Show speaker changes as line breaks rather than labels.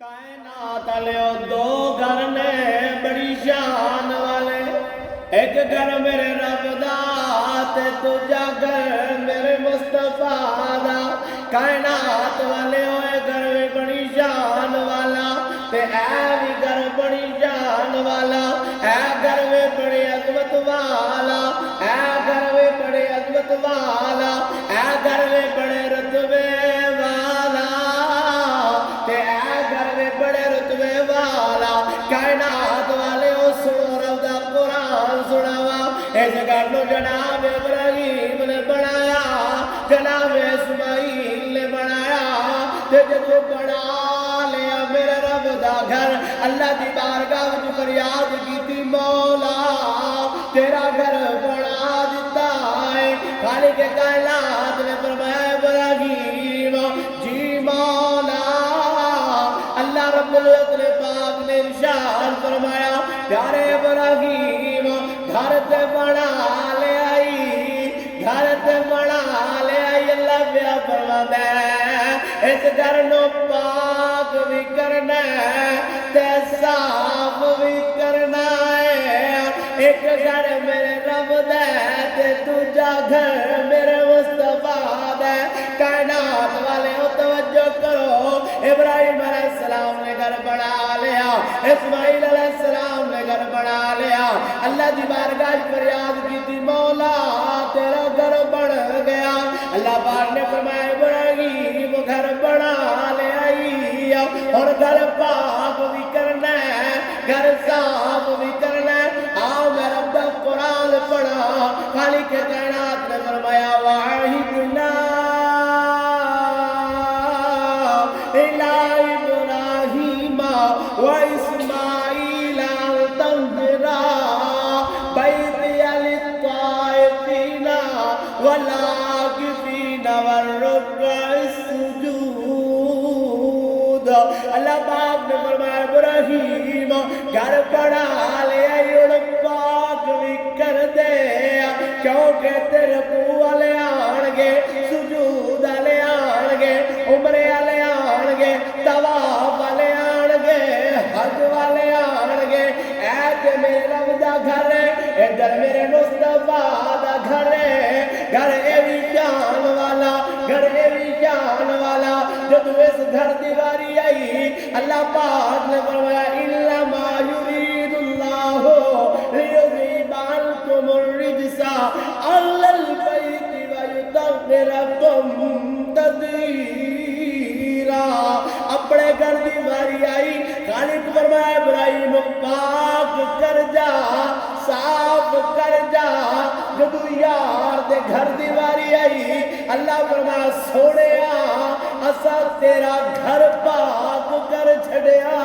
کائنات والے دو گھر نے بڑی شان والے، ایک گھر میرے رب دا تے دوجا گھر میرے مصطفیٰ دا۔ کائنات والے ہوئے گھر میں بڑی شان والا تے اے بھی گھر بڑی شان والا، اے گھر میں بڑی عظمت والا، اے گھر میں بڑی عظمت والا، اے گھر میں بڑے رتبے والا تے اے گھر میں بڑے رتبے والا۔ کائنات والے او سنو رب دا قرآن سناوا، اس گھر نو جناب ابراہیم نے بنایا، جناب اسماعیل نے بنایا تے جدو بنا لیا میرے رب دا گھر، اللہ دی بارگاہ وچ فریاد کیتی مولا تیرا گھر بنا دیتا ہے۔ خالق کائنات نے فرمایا ابراہیم جی مولا، اللہ رب العزت نے پاک نے ارشاد فرمایا پیارے ابراہیم گھر تے بنا لے آئی، گھر تے بنا لے آئی۔ اللہ پیا فرماتا ہے اس گھر نو پاک بھی کرنا ہے تے صاف بھی کرنا ہے۔ ایک گھر میرے رب دے تے دوجا گھر میرے مصطفیٰ دے۔ کائنات والے ہو توجہ کرو، ابراہیم علیہ السلام نے گھر بنا لیا، اسماعیل علیہ السلام نے گھر بنا لیا، اللہ دی بارگاہ فریاد کی تھی مولا تیرا گھر بن گیا۔ اللہ پاک نے فرمایا ابراہیم گھر بنا لے آئی اور گھر پاک بھی کرنا ہے، گھر صاف بھی کرنا ہے۔ آؤ میں رب دا قرآن پڑھا، خالق کائنات نے فرمایا وَعَهِدْنَا إِلَىٰ إِبْرَاهِيمَ وَإِسْمَاعِيلَ أَن طَهِّرَا بَيْتِيَ لِلطَّائِفِينَ وَالْعَاكِفِينَ وَالرُّكَّعِ السُّجُودِ۔ اللہ پاک نے فرمایا ابراہیم گھر بنا لے اور پاک بھی کر دے، کیونکہ تیرے رکوع والے آن گے، سجود والے آن گے، عمرے والے آن گے، طواف والے آن گے، حج والے آن گے۔ اے تے میرے رب دا گھر ہے، ادھر میرے مصطفیٰ دا گھر ہے، گھر اے بھی جان والا، گھر اے بھی جان والا۔ جب اس گھر دیواری آئی اللہ پاک نے فرمایا انما یرید اللہ لیذہب عنکم الرجس اہل البیت ویطہرکم تطہیرا۔ اپنے گھر دیواری آئی، خالق فرمایا ابراہیم پاک کر جا، صاف کر جا۔ جب یار دے گھر دیواری آئی اللہ فرمایا سوڑیا اسا تیرا گھر پاک کر چھڑیا۔